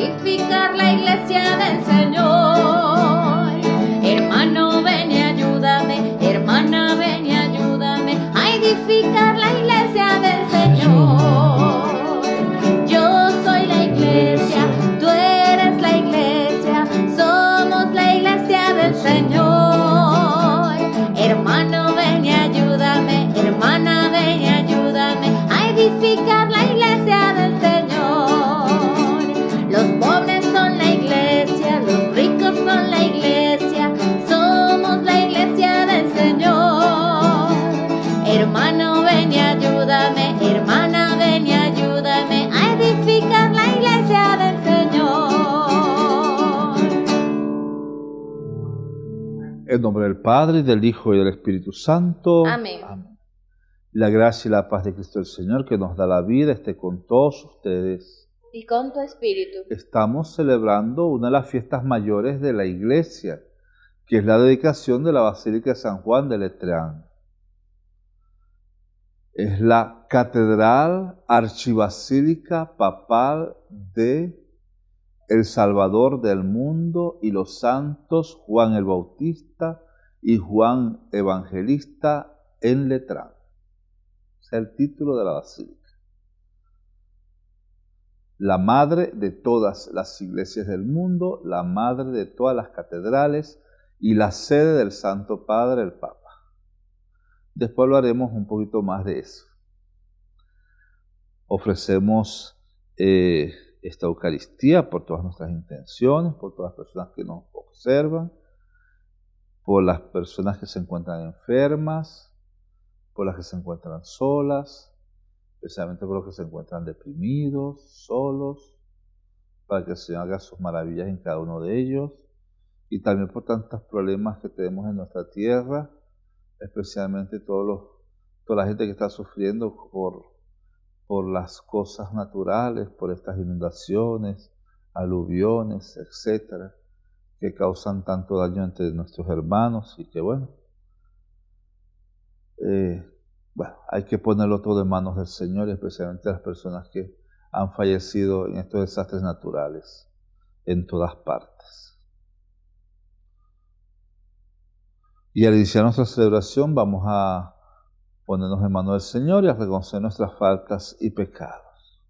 edificar la iglesia del Señor. Hermano, ven y ayúdame, hermana, ven y ayúdame a edificar la iglesia del Señor. Yo soy la iglesia, tú eres la iglesia, somos la iglesia del Señor. Hermano, ven y ayúdame, hermana, ven y ayúdame a edificar la iglesia del Señor. Los pobres son la iglesia, los ricos son la iglesia, somos la iglesia del Señor. Hermano, ven y ayúdame, hermana, ven y ayúdame a edificar la iglesia del Señor. En nombre del Padre, y del Hijo, y del Espíritu Santo. Amén. Amén. La gracia y la paz de Cristo el Señor, que nos da la vida, esté con todos ustedes. Y con tu espíritu. Estamos celebrando una de las fiestas mayores de la Iglesia, que es la dedicación de la Basílica de San Juan de Letrán. Es la Catedral Archibasílica Papal de El Salvador del mundo y los santos Juan el Bautista y Juan Evangelista en Letrán. Es el título de la basílica. La madre de todas las iglesias del mundo, la madre de todas las catedrales y la sede del Santo Padre, el Papa. Después hablaremos un poquito más de eso. Ofrecemos esta Eucaristía por todas nuestras intenciones, por todas las personas que nos observan, por las personas que se encuentran enfermas, por las que se encuentran solas, especialmente por los que se encuentran deprimidos, solos, para que el Señor haga sus maravillas en cada uno de ellos, y también por tantos problemas que tenemos en nuestra tierra, especialmente toda la gente que está sufriendo por las cosas naturales, por estas inundaciones, aluviones, etcétera, que causan tanto daño entre nuestros hermanos, y que bueno, hay que ponerlo todo en manos del Señor, y especialmente las personas que han fallecido en estos desastres naturales en todas partes. Y al iniciar nuestra celebración vamos a ponernos en manos del Señor y a reconocer nuestras faltas y pecados.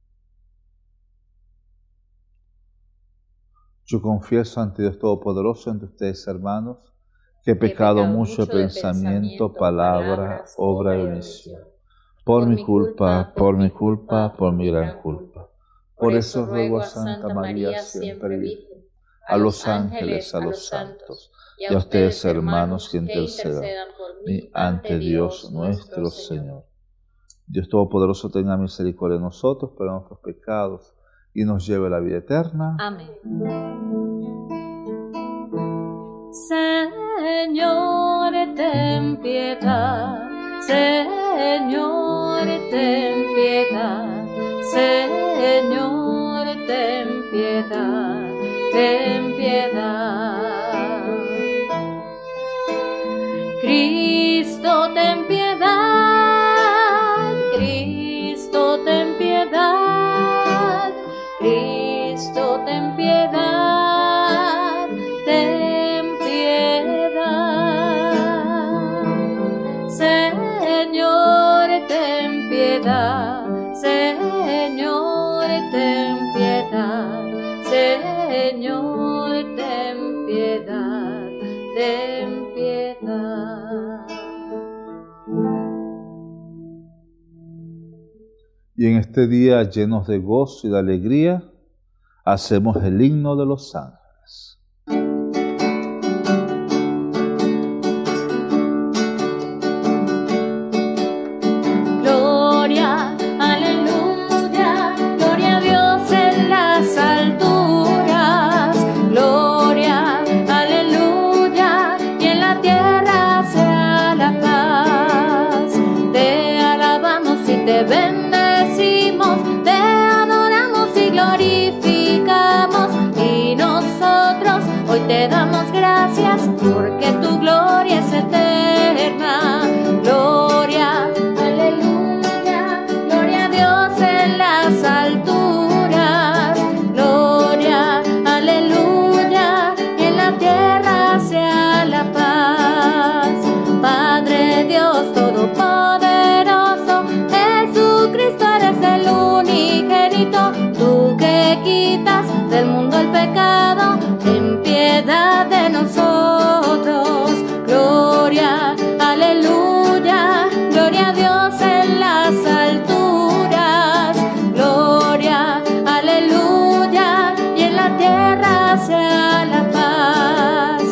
Yo confieso ante Dios Todopoderoso, ante ustedes, hermanos, que he pecado mucho de pensamiento, palabra, obra y omisión. Por mi culpa, por mi gran culpa. Por eso ruego a Santa María, siempre Virgen, a los ángeles, a los santos, y a ustedes, hermanos, que intercedan por mí ante Dios nuestro Señor. Dios Todopoderoso tenga misericordia de nosotros, perdone nuestros pecados y nos lleve a la vida eterna. Amén. Señor, ten piedad. Señor, ten piedad. Señor, ten piedad. Ten piedad. Cristo, ten piedad. Cristo, ten piedad. Cristo, ten piedad. Ten piedad. Señor, ten piedad. Señor, ten piedad. Señor, ten piedad. Ten piedad. Y en este día, llenos de gozo y de alegría, hacemos el himno de los ángeles. Gloria, aleluya, gloria a Dios en las alturas. Gloria, aleluya, y en la tierra sea la paz. Te alabamos y te bendecimos, te adoramos y glorificamos, y nosotros hoy te damos gracias porque tu gloria es eterna. Gloria, aleluya, gloria a Dios en las alturas. Gloria, que quitas del mundo el pecado, ten piedad de nosotros. Gloria, aleluya, gloria a Dios en las alturas. Gloria, aleluya, y en la tierra sea la paz.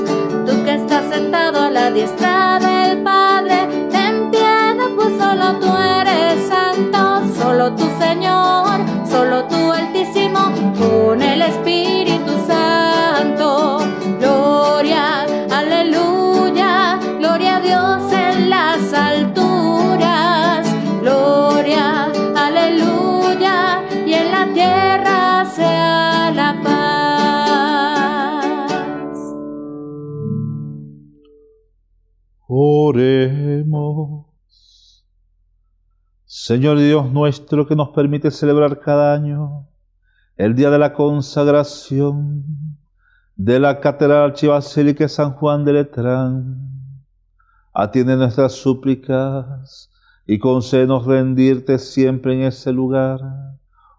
Tú que estás sentado a la diestra del Padre, ten piedad, pues solo tú eres santo, solo tú, Señor, solo tú, Altísimo, con el Espíritu Santo. Gloria, aleluya, gloria a Dios en las alturas. Gloria, aleluya, y en la tierra sea la paz. Oremos. Señor Dios nuestro, que nos permite celebrar cada año el día de la consagración de la Catedral Archibasílica de San Juan de Letrán, atiende nuestras súplicas y concédenos rendirte siempre en ese lugar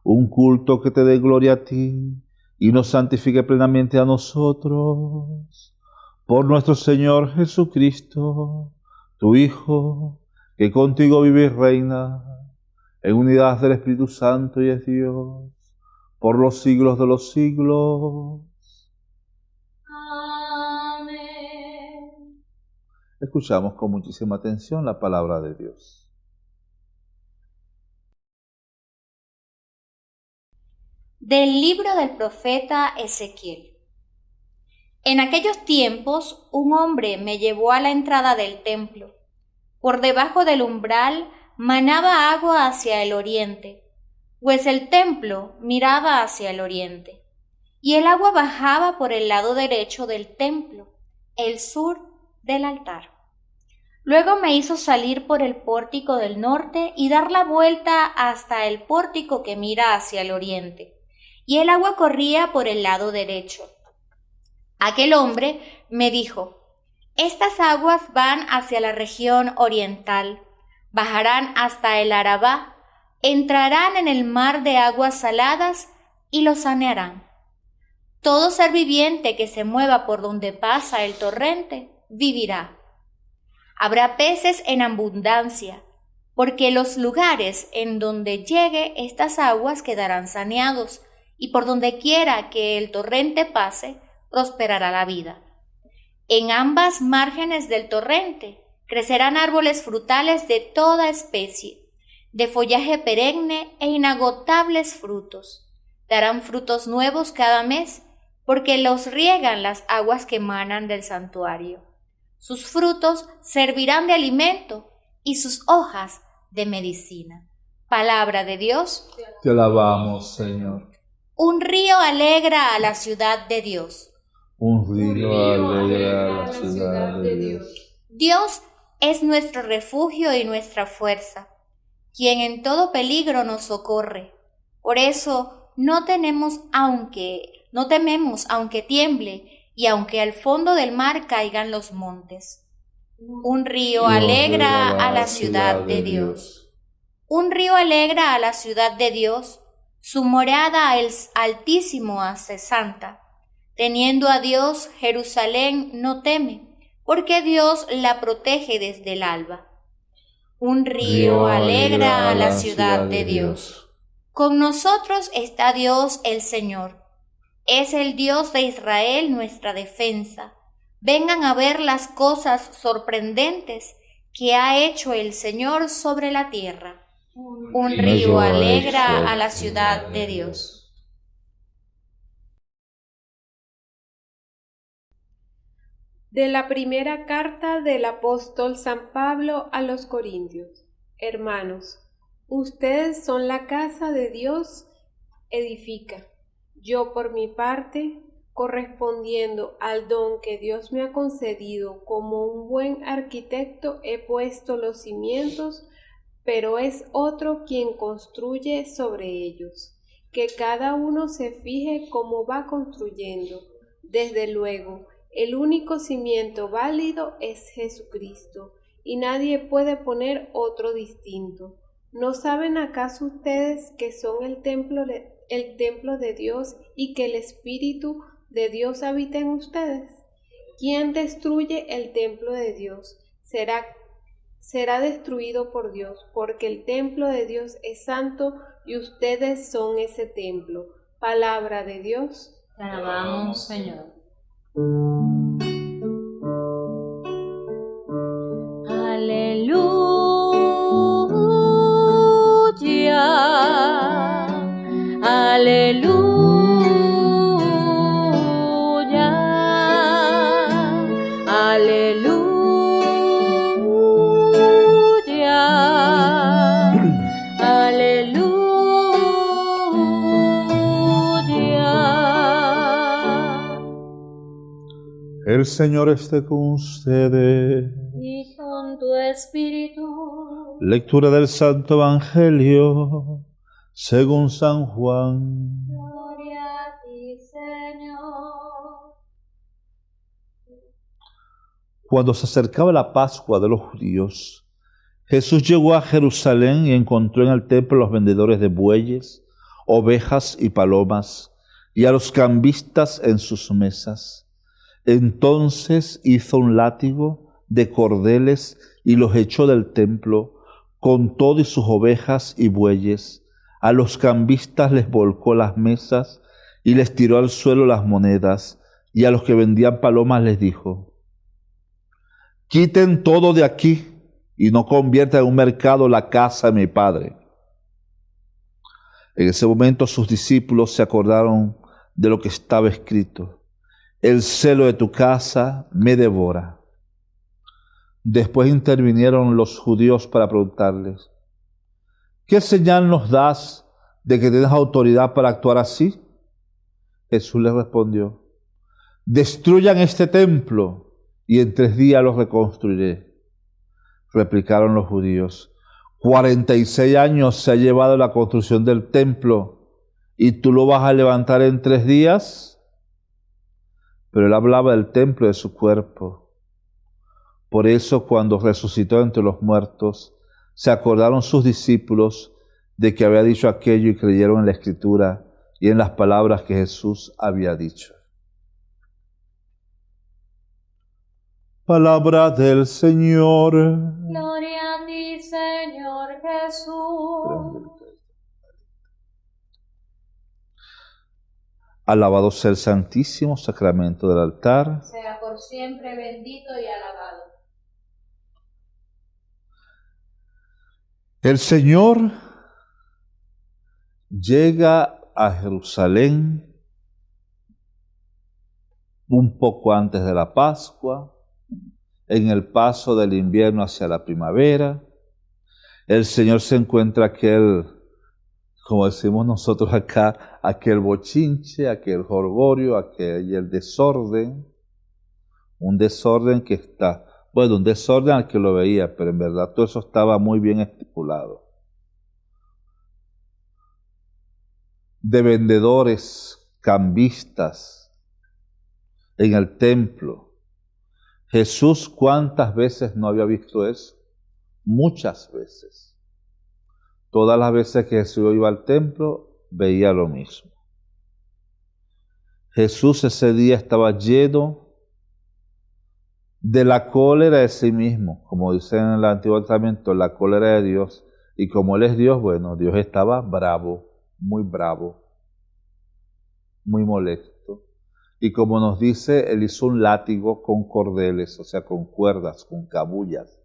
un culto que te dé gloria a ti y nos santifique plenamente a nosotros. Por nuestro Señor Jesucristo, tu Hijo, que contigo vive y reina en unidad del Espíritu Santo y es Dios, por los siglos de los siglos. Amén. Escuchamos con muchísima atención la palabra de Dios. Del libro del profeta Ezequiel. En aquellos tiempos, un hombre me llevó a la entrada del templo. Por debajo del umbral manaba agua hacia el oriente, pues el templo miraba hacia el oriente, y el agua bajaba por el lado derecho del templo, el sur del altar. Luego me hizo salir por el pórtico del norte y dar la vuelta hasta el pórtico que mira hacia el oriente, y el agua corría por el lado derecho. Aquel hombre me dijo: estas aguas van hacia la región oriental, bajarán hasta el Arabá, entrarán en el mar de aguas saladas y lo sanearán. Todo ser viviente que se mueva por donde pasa el torrente vivirá. Habrá peces en abundancia, porque los lugares en donde llegue estas aguas quedarán saneados, y por donde quiera que el torrente pase, prosperará la vida. En ambas márgenes del torrente crecerán árboles frutales de toda especie, de follaje perenne e inagotables frutos. Darán frutos nuevos cada mes, porque los riegan las aguas que emanan del santuario. Sus frutos servirán de alimento y sus hojas de medicina. Palabra de Dios. Te alabamos, Señor. Un río alegra a la ciudad de Dios. Un río alegra a la ciudad de Dios. Dios es nuestro refugio y nuestra fuerza, quien en todo peligro nos socorre. Por eso no tememos aunque tiemble y aunque al fondo del mar caigan los montes. Un río alegra a la ciudad de Dios. Un río alegra a la ciudad de Dios. Su morada el Altísimo hace santa. Teniendo a Dios, Jerusalén no teme, porque Dios la protege desde el alba. Un río alegra a la ciudad de Dios. Con nosotros está Dios el Señor. Es el Dios de Israel nuestra defensa. Vengan a ver las cosas sorprendentes que ha hecho el Señor sobre la tierra. Un río alegra a la ciudad de Dios. De la primera carta del apóstol San Pablo a los Corintios. Hermanos, ustedes son la casa de Dios, edifica. Yo por mi parte, correspondiendo al don que Dios me ha concedido como un buen arquitecto, he puesto los cimientos, pero es otro quien construye sobre ellos. Que cada uno se fije cómo va construyendo. Desde luego, el único cimiento válido es Jesucristo, y nadie puede poner otro distinto. ¿No saben acaso ustedes que son el templo el templo de Dios y que el Espíritu de Dios habita en ustedes? Quien destruye el templo de Dios será destruido por Dios, porque el templo de Dios es santo y ustedes son ese templo. Palabra de Dios. Te alabamos, Señor. Aleluya, aleluya, aleluya, aleluya. El Señor esté con ustedes. Y con tu espíritu. Lectura del Santo Evangelio según San Juan. Gloria a ti, Señor. Cuando se acercaba la Pascua de los judíos, Jesús llegó a Jerusalén y encontró en el templo a los vendedores de bueyes, ovejas y palomas, y a los cambistas en sus mesas. Entonces hizo un látigo de cordeles y los echó del templo, con todo y sus ovejas y bueyes. A los cambistas les volcó las mesas y les tiró al suelo las monedas, y a los que vendían palomas les dijo: quiten todo de aquí y no conviertan en un mercado la casa de mi Padre. En ese momento sus discípulos se acordaron de lo que estaba escrito: el celo de tu casa me devora. Después intervinieron los judíos para preguntarles: ¿qué señal nos das de que tienes autoridad para actuar así? Jesús les respondió: destruyan este templo y en 3 días lo reconstruiré. Replicaron los judíos: 46 años se ha llevado la construcción del templo y tú lo vas a levantar en 3 días. Pero él hablaba del templo de su cuerpo. Por eso, cuando resucitó entre los muertos, se acordaron sus discípulos de que había dicho aquello y creyeron en la Escritura y en las palabras que Jesús había dicho. Palabra del Señor. Gloria a ti, Señor Jesús. Alabado sea el Santísimo Sacramento del altar. Sea por siempre bendito y alabado. El Señor llega a Jerusalén un poco antes de la Pascua, en el paso del invierno hacia la primavera. El Señor se encuentra aquel, como decimos nosotros acá, aquel bochinche, aquel jolgorio, aquel desorden, un desorden que está, bueno, un desorden al que lo veía, pero en verdad todo eso estaba muy bien estipulado. De vendedores, cambistas en el templo. Jesús, ¿cuántas veces no había visto eso? Muchas veces. Todas las veces que Jesús iba al templo, veía lo mismo. Jesús ese día estaba lleno de la cólera de sí mismo, como dice en el Antiguo Testamento, la cólera de Dios. Y como Él es Dios, bueno, Dios estaba bravo, muy molesto. Y como nos dice, Él hizo un látigo con cordeles, o sea, con cuerdas, con cabullas.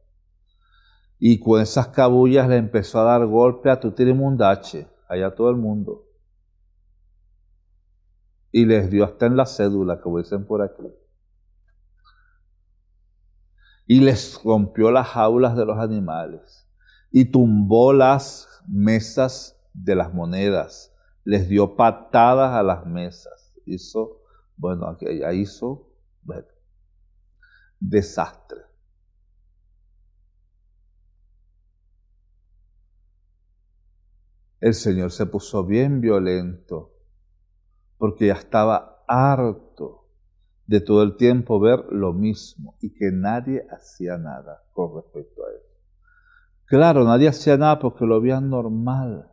Y con esas cabullas le empezó a dar golpe a Tutirimundache, allá a todo el mundo. Y les dio hasta en la cédula, como dicen por aquí. Y les rompió las jaulas de los animales. Y tumbó las mesas de las monedas. Les dio patadas a las mesas. Hizo desastre. El Señor se puso bien violento porque ya estaba harto de todo el tiempo ver lo mismo y que nadie hacía nada con respecto a eso. Claro, nadie hacía nada porque lo veían normal.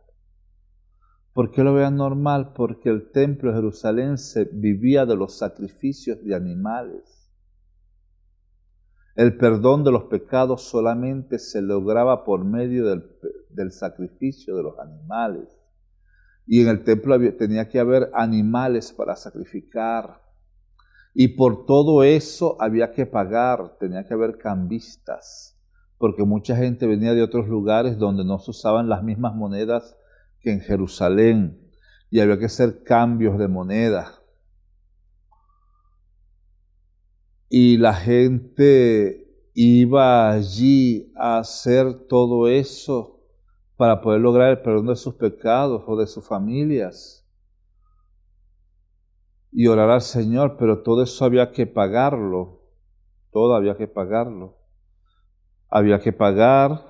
¿Por qué lo veían normal? Porque el templo de Jerusalén se vivía de los sacrificios de animales. El perdón de los pecados solamente se lograba por medio del sacrificio de los animales. Y en el templo tenía que haber animales para sacrificar. Y por todo eso había que pagar, tenía que haber cambistas, porque mucha gente venía de otros lugares donde no se usaban las mismas monedas que en Jerusalén, y había que hacer cambios de moneda. Y la gente iba allí a hacer todo eso para poder lograr el perdón de sus pecados o de sus familias y orar al Señor, pero todo eso había que pagarlo, todo había que pagarlo. Había que pagar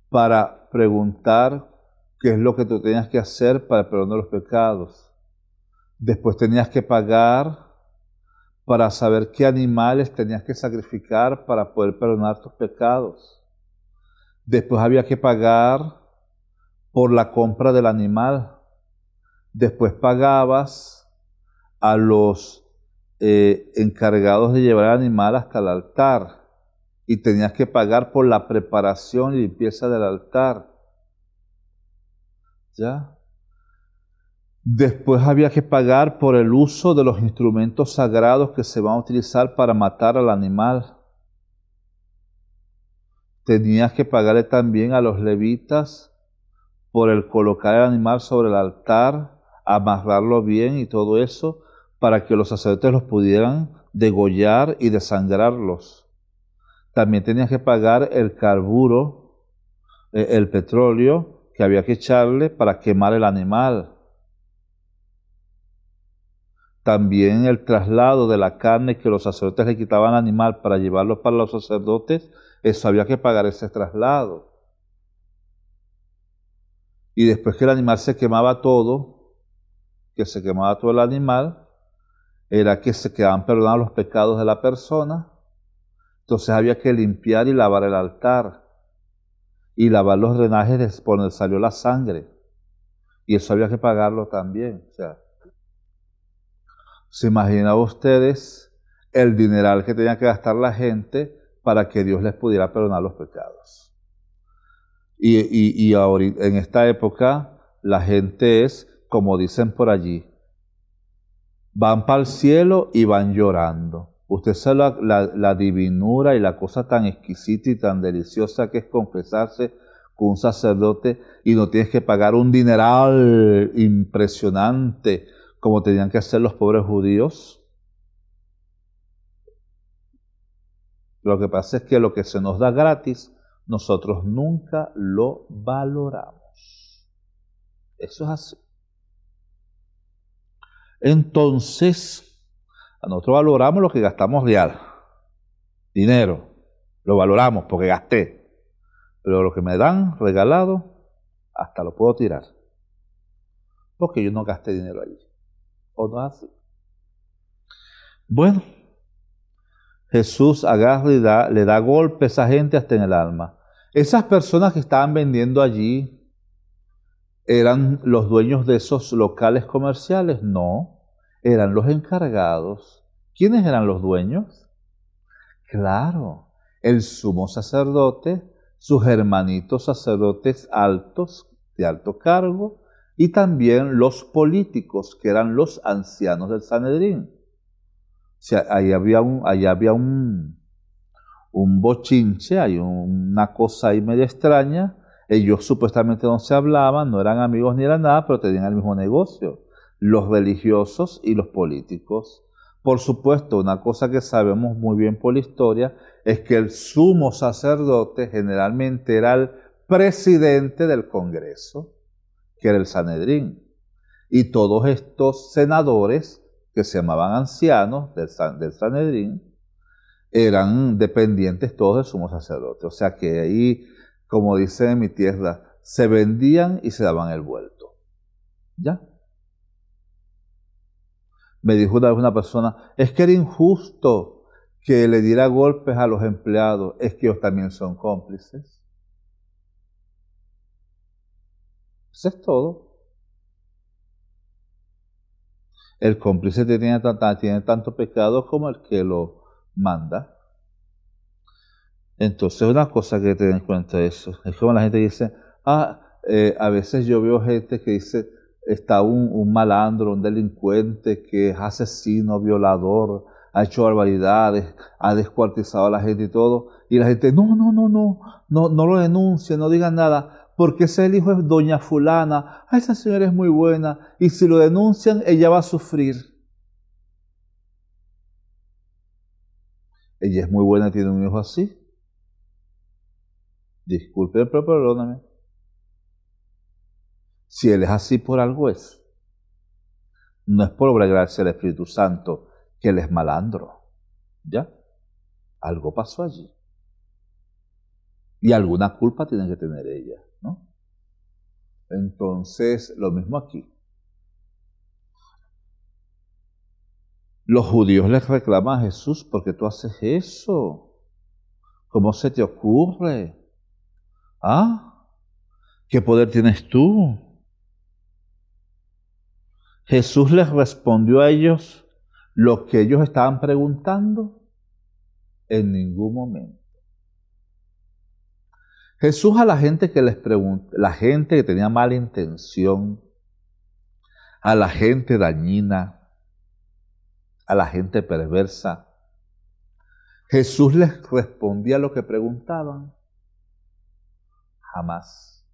para preguntar qué es lo que tú tenías que hacer para el perdón de los pecados. Después tenías que pagar para saber qué animales tenías que sacrificar para poder perdonar tus pecados. Después había que pagar por la compra del animal. Después pagabas a los encargados de llevar el animal hasta el altar y tenías que pagar por la preparación y limpieza del altar. ¿Ya? Después había que pagar por el uso de los instrumentos sagrados que se van a utilizar para matar al animal. Tenías que pagarle también a los levitas por el colocar el animal sobre el altar, amarrarlo bien y todo eso, para que los sacerdotes los pudieran degollar y desangrarlos. También tenías que pagar el carburo, el petróleo que había que echarle para quemar el animal. También el traslado de la carne que los sacerdotes le quitaban al animal para llevarlo para los sacerdotes, eso había que pagar ese traslado. Y después que el animal se quemaba todo, el animal, era que se quedaban perdonados los pecados de la persona. Entonces había que limpiar y lavar el altar y lavar los drenajes por donde salió la sangre. Y eso había que pagarlo también. O sea, ¿se imaginan ustedes el dineral que tenía que gastar la gente para que Dios les pudiera perdonar los pecados? Y ahorita, en esta época, la gente es, como dicen por allí, van para el cielo y van llorando. Usted sabe la divinura y la cosa tan exquisita y tan deliciosa que es confesarse con un sacerdote y no tienes que pagar un dineral impresionante como tenían que hacer los pobres judíos. Lo que pasa es que lo que se nos da gratis, nosotros nunca lo valoramos. Eso es así. Entonces, nosotros valoramos lo que gastamos real, dinero, lo valoramos porque gasté, pero lo que me dan regalado, hasta lo puedo tirar, porque yo no gasté dinero allí, ¿o no es así? Bueno, Jesús agarra y le da golpes a esa gente hasta en el alma. Esas personas que estaban vendiendo allí, ¿eran los dueños de esos locales comerciales? No, eran los encargados. ¿Quiénes eran los dueños? Claro, el sumo sacerdote, sus hermanitos sacerdotes altos, de alto cargo, y también los políticos, que eran los ancianos del Sanedrín. O sea, ahí había un bochinche, hay una cosa ahí media extraña. Ellos supuestamente no se hablaban, no eran amigos ni eran nada, pero tenían el mismo negocio, los religiosos y los políticos. Por supuesto, una cosa que sabemos muy bien por la historia es que el sumo sacerdote generalmente era el presidente del Congreso, que era el Sanedrín. Y todos estos senadores, que se llamaban ancianos del Sanedrín, eran dependientes todos del sumo sacerdote. O sea que ahí, como dice en mi tierra, se vendían y se daban el vuelto. ¿Ya? Me dijo una vez una persona, es que era injusto que le diera golpes a los empleados, es que ellos también son cómplices. Eso es todo. El cómplice tiene tanto pecado como el que lo manda. Entonces, una cosa que tener en cuenta eso. Es como la gente dice, a veces yo veo gente que dice, está un malandro, un delincuente que es asesino, violador, ha hecho barbaridades, ha descuartizado a la gente y todo, y la gente, no lo denuncien, no digan nada, porque ese es el hijo de doña fulana, esa señora es muy buena, y si lo denuncian, ella va a sufrir. Ella es muy buena y tiene un hijo así. Disculpe, pero perdóname. Si él es así, por algo es. No es por obra y gracia del Espíritu Santo que él es malandro. ¿Ya? Algo pasó allí. Y alguna culpa tiene que tener ella, ¿no? Entonces, lo mismo aquí. Los judíos les reclaman a Jesús, ¿por qué tú haces eso? ¿Cómo se te ocurre? ¿Qué poder tienes tú? Jesús les respondió a ellos lo que ellos estaban preguntando en ningún momento. Jesús a la gente que les preguntó, la gente que tenía mala intención, a la gente dañina, a la gente perversa, Jesús les respondía lo que preguntaban. Jamás.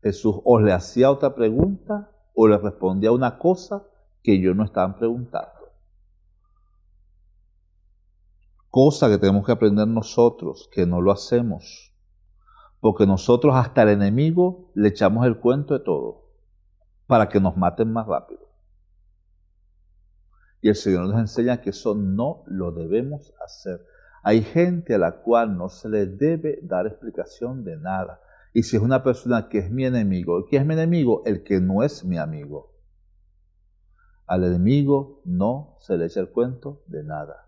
Jesús o le hacía otra pregunta o le respondía una cosa que ellos no estaban preguntando. Cosa que tenemos que aprender nosotros, que no lo hacemos. Porque nosotros hasta el enemigo le echamos el cuento de todo para que nos maten más rápido. Y el Señor nos enseña que eso no lo debemos hacer. Hay gente a la cual no se le debe dar explicación de nada. Y si es una persona que es mi enemigo, ¿qué es mi enemigo? El que no es mi amigo. Al enemigo no se le echa el cuento de nada.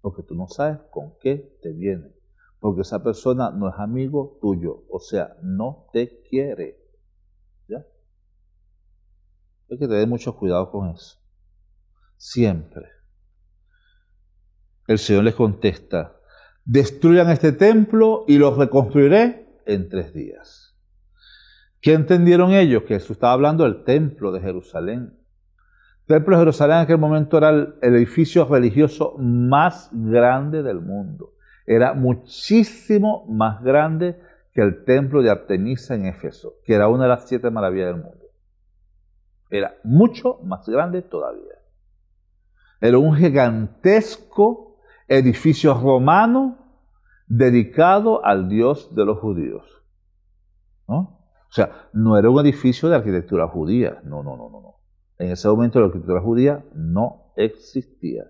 Porque tú no sabes con qué te viene. Porque esa persona no es amigo tuyo, o sea, no te quiere. ¿Ya? Hay que tener mucho cuidado con eso. Siempre. El Señor les contesta, destruyan este templo y lo reconstruiré en 3 días. ¿Qué entendieron ellos? Que Jesús estaba hablando del templo de Jerusalén. El templo de Jerusalén en aquel momento era el edificio religioso más grande del mundo. Era muchísimo más grande que el templo de Artemisa en Éfeso, que era una de las 7 maravillas del mundo. Era mucho más grande todavía. Era un gigantesco edificio romano dedicado al Dios de los judíos, ¿no? O sea, no era un edificio de arquitectura judía, no. En ese momento la arquitectura judía no existía.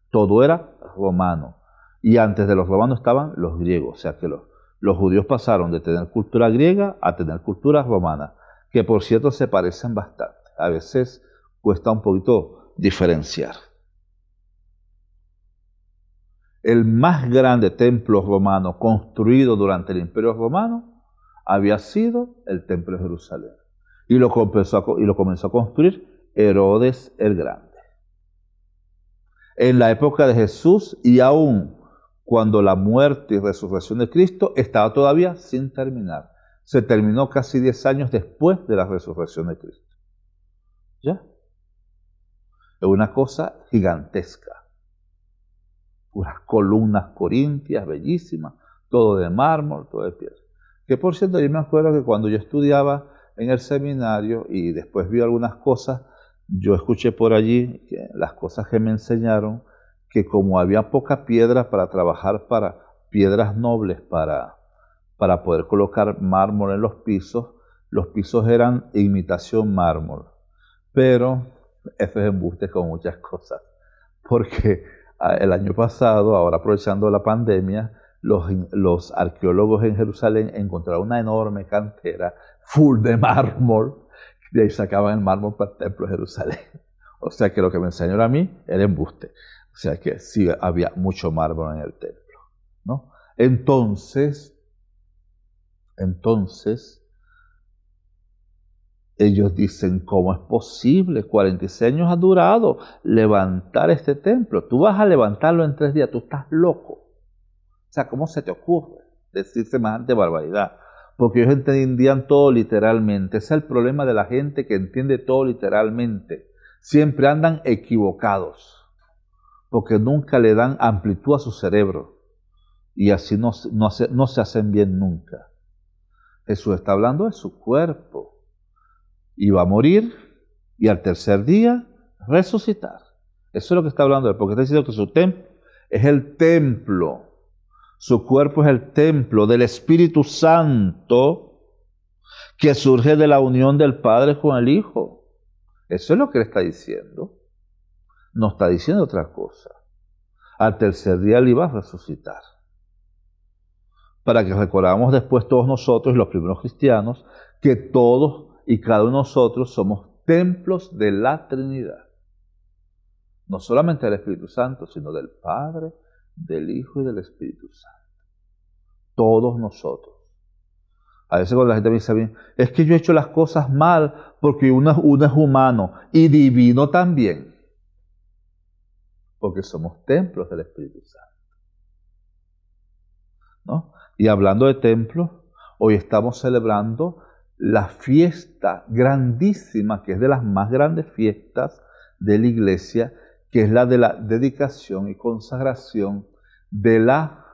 Todo era romano. Y antes de los romanos estaban los griegos, o sea que los judíos pasaron de tener cultura griega a tener cultura romana, que por cierto se parecen bastante. A veces cuesta un poquito diferenciar. El más grande templo romano construido durante el Imperio Romano había sido el Templo de Jerusalén. Y lo comenzó a construir Herodes el Grande. En la época de Jesús y aún cuando la muerte y resurrección de Cristo estaba todavía sin terminar. Se terminó casi 10 años después de la resurrección de Cristo. ¿Ya? Es una cosa gigantesca. Unas columnas corintias bellísimas, todo de mármol, todo de piedra. Que por cierto, yo me acuerdo que cuando yo estudiaba en el seminario y después vi algunas cosas, yo escuché por allí que las cosas que me enseñaron, que como había poca piedra para trabajar para piedras nobles para poder colocar mármol en los pisos eran imitación mármol. Pero eso es embuste con muchas cosas. Porque el año pasado, ahora aprovechando la pandemia, los arqueólogos en Jerusalén encontraron una enorme cantera full de mármol. De ahí sacaban el mármol para el templo de Jerusalén. O sea que lo que me enseñó a mí era embuste. O sea que sí había mucho mármol en el templo, ¿no? Entonces, ellos dicen, ¿cómo es posible? 46 años ha durado levantar este templo. Tú vas a levantarlo en 3 días, tú estás loco. O sea, ¿cómo se te ocurre decir semejante barbaridad? Porque ellos entendían todo literalmente. Ese es el problema de la gente que entiende todo literalmente. Siempre andan equivocados, porque nunca le dan amplitud a su cerebro. Y así no se hacen bien nunca. Jesús está hablando de su cuerpo. Y va a morir, y al tercer día resucitar. Eso es lo que está hablando él, porque está diciendo que su templo es el templo. Su cuerpo es el templo del Espíritu Santo que surge de la unión del Padre con el Hijo. Eso es lo que él está diciendo. No está diciendo otra cosa. Al tercer día él iba a resucitar. Para que recordamos después todos nosotros, los primeros cristianos, que todos y cada uno de nosotros somos templos de la Trinidad. No solamente del Espíritu Santo, sino del Padre, del Hijo y del Espíritu Santo. Todos nosotros. A veces cuando la gente me dice, es que yo he hecho las cosas mal porque uno es humano y divino también. Porque somos templos del Espíritu Santo. ¿No? Y hablando de templos, hoy estamos celebrando la fiesta grandísima, que es de las más grandes fiestas de la iglesia, que es la de la dedicación y consagración de la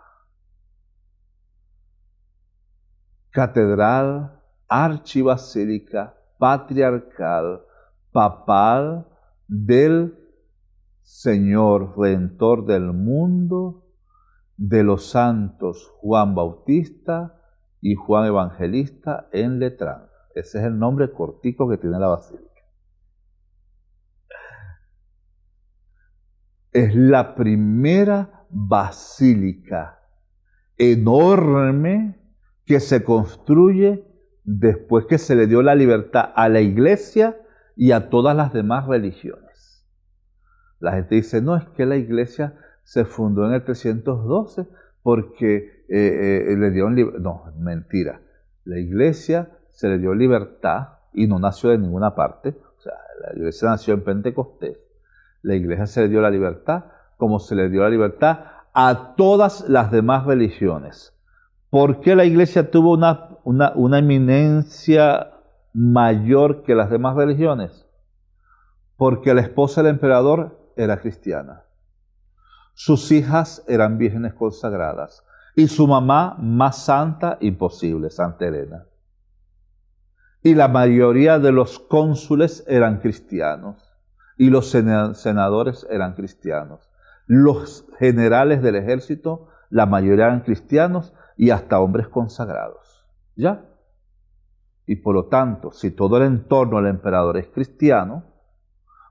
catedral archibasílica patriarcal papal del Señor Redentor del mundo, de los santos Juan Bautista y Juan Evangelista en Letrán. Ese es el nombre cortico que tiene la basílica. Es la primera basílica enorme que se construye después que se le dio la libertad a la iglesia y a todas las demás religiones. La gente dice, no, es que la iglesia se fundó en el 312 porque le dieron libertad. No, mentira. La iglesia se le dio libertad y no nació de ninguna parte. O sea, la iglesia nació en Pentecostés. La iglesia se le dio la libertad como se le dio la libertad a todas las demás religiones. ¿Por qué la iglesia tuvo una eminencia mayor que las demás religiones? Porque la esposa del emperador era cristiana. Sus hijas eran vírgenes consagradas. Y su mamá más santa imposible, Santa Elena. Y la mayoría de los cónsules eran cristianos. Y los senadores eran cristianos. Los generales del ejército, la mayoría eran cristianos y hasta hombres consagrados. ¿Ya? Y por lo tanto, si todo el entorno del emperador es cristiano,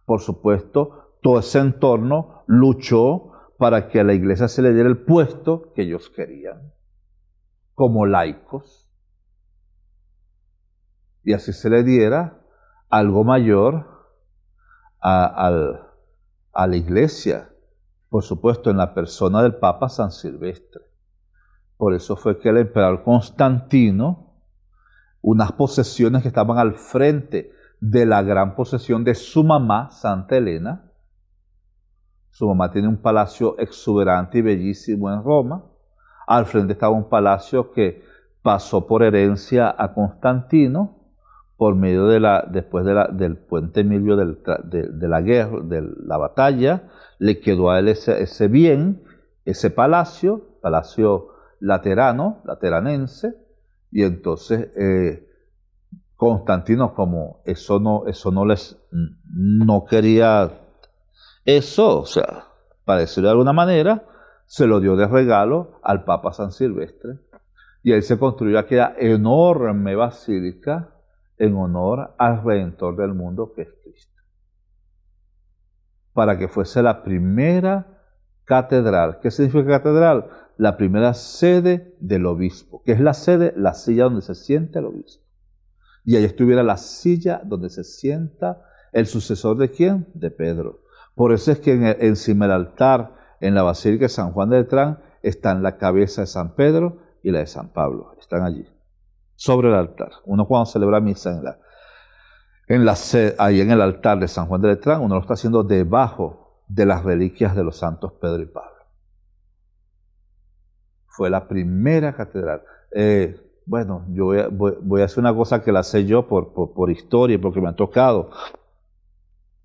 por supuesto, todo ese entorno luchó para que a la iglesia se le diera el puesto que ellos querían, como laicos. Y así se le diera algo mayor a la iglesia, por supuesto, en la persona del Papa San Silvestre. Por eso fue que el emperador Constantino, unas posesiones que estaban al frente de la gran posesión de su mamá, Santa Elena. Su mamá tiene un palacio exuberante y bellísimo en Roma. Al frente estaba un palacio que pasó por herencia a Constantino por medio después del puente Emilio de la guerra, de la batalla. Le quedó a él ese bien, ese palacio lateranense, y entonces Constantino, como eso no quería eso, o sea, para decirlo de alguna manera, se lo dio de regalo al Papa San Silvestre, y ahí se construyó aquella enorme basílica en honor al Redentor del mundo, que es Cristo, para que fuese la primera catedral. ¿Qué significa catedral? La primera sede del obispo, que es la silla donde se sienta el obispo. Y ahí estuviera la silla donde se sienta el sucesor de ¿quién? De Pedro. Por eso es que encima del altar, en la Basílica de San Juan de Letrán, están la cabeza de San Pedro y la de San Pablo. Están allí, sobre el altar. Uno cuando celebra misa ahí en el altar de San Juan de Letrán, uno lo está haciendo debajo de las reliquias de los santos Pedro y Pablo. Fue la primera catedral. Bueno, yo voy a hacer una cosa que la sé yo por historia, porque me ha tocado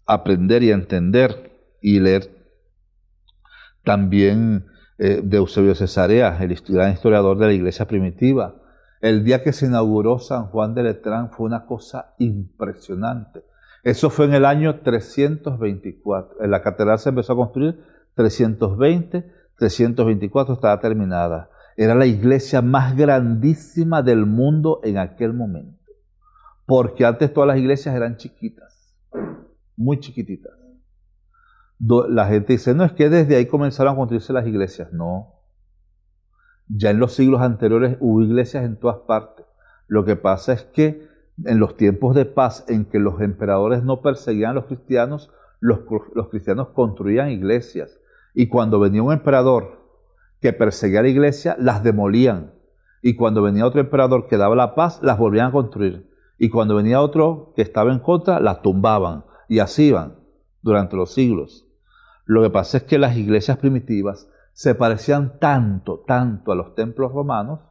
aprender y entender y leer también de Eusebio Cesarea, el gran historiador de la iglesia primitiva. El día que se inauguró San Juan de Letrán fue una cosa impresionante. Eso fue en el año 324. La catedral se empezó a construir 320, 324 estaba terminada. Era la iglesia más grandísima del mundo en aquel momento. Porque antes todas las iglesias eran chiquitas, muy chiquititas. La gente dice, no, es que desde ahí comenzaron a construirse las iglesias. No. Ya en los siglos anteriores hubo iglesias en todas partes. Lo que pasa es que en los tiempos de paz en que los emperadores no perseguían a los cristianos cristianos construían iglesias. Y cuando venía un emperador que perseguía a la iglesia, las demolían. Y cuando venía otro emperador que daba la paz, las volvían a construir. Y cuando venía otro que estaba en contra, las tumbaban. Y así iban durante los siglos. Lo que pasa es que las iglesias primitivas se parecían tanto a los templos romanos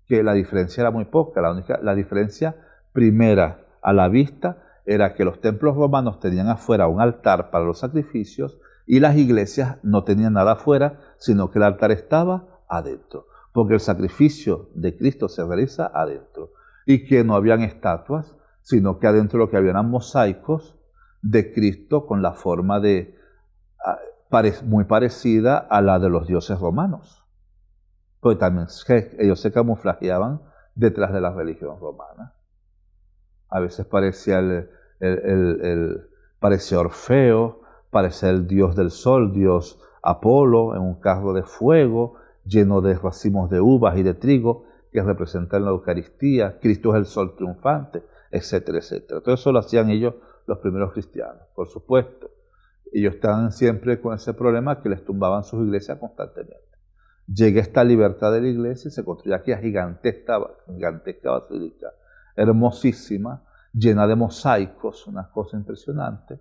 que la diferencia era muy poca. La diferencia primera a la vista era que los templos romanos tenían afuera un altar para los sacrificios y las iglesias no tenían nada afuera, sino que el altar estaba adentro, porque el sacrificio de Cristo se realiza adentro y que no habían estatuas, sino que adentro lo que había eran mosaicos de Cristo con la forma muy parecida a la de los dioses romanos. Porque también ellos se camuflajeaban detrás de la religión romana. A veces parecía parecía Orfeo, parecía el dios del sol, dios Apolo, en un carro de fuego lleno de racimos de uvas y de trigo que representan la Eucaristía. Cristo es el sol triunfante, etcétera, etcétera. Todo eso lo hacían ellos, los primeros cristianos, por supuesto. Ellos estaban siempre con ese problema que les tumbaban sus iglesias constantemente. Llega esta libertad de la iglesia y se construye aquí a gigantesca basílica, hermosísima, llena de mosaicos, una cosa impresionante.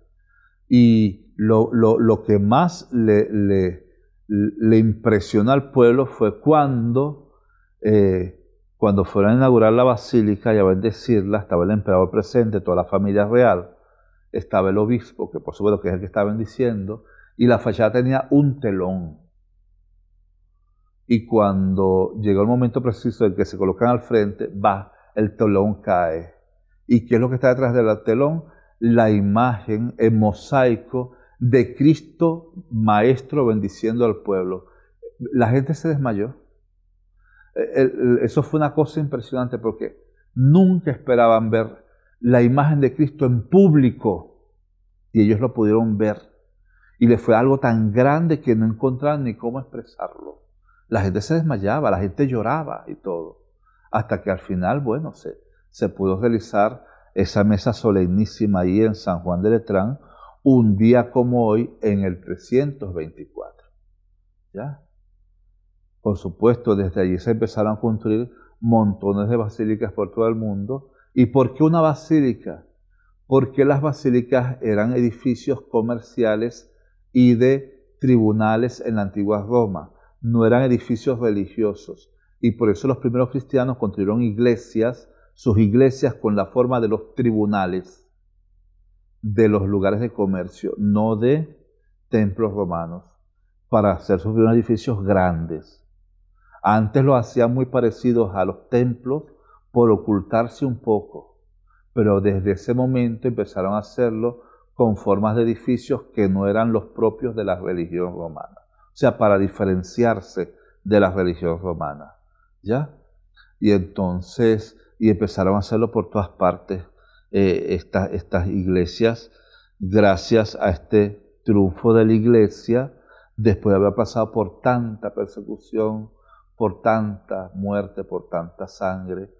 Y lo que más le impresionó al pueblo fue cuando fueron a inaugurar la basílica y a bendecirla, estaba el emperador presente, toda la familia real, estaba el obispo, que por supuesto que es el que estaba bendiciendo, y la fachada tenía un telón. Y cuando llegó el momento preciso en que se colocan al frente, el telón cae. ¿Y qué es lo que está detrás del telón? La imagen en mosaico de Cristo Maestro bendiciendo al pueblo. La gente se desmayó. Eso fue una cosa impresionante porque nunca esperaban ver la imagen de Cristo en público y ellos lo pudieron ver. Y les fue algo tan grande que no encontraban ni cómo expresarlo. La gente se desmayaba, la gente lloraba y todo. Hasta que al final, bueno, se pudo realizar esa mesa solemnísima ahí en San Juan de Letrán, un día como hoy, en el 324. ¿Ya? Por supuesto, desde allí se empezaron a construir montones de basílicas por todo el mundo. ¿Y por qué una basílica? Porque las basílicas eran edificios comerciales y de tribunales en la antigua Roma. No eran edificios religiosos. Y por eso los primeros cristianos construyeron iglesias, sus iglesias con la forma de los tribunales de los lugares de comercio, no de templos romanos, para hacer sus primeros edificios grandes. Antes lo hacían muy parecidos a los templos por ocultarse un poco, pero desde ese momento empezaron a hacerlo con formas de edificios que no eran los propios de la religión romana. O sea, para diferenciarse de la religión romana, ¿ya? Y entonces, empezaron a hacerlo por todas partes, estas iglesias, gracias a este triunfo de la iglesia, después de haber pasado por tanta persecución, por tanta muerte, por tanta sangre,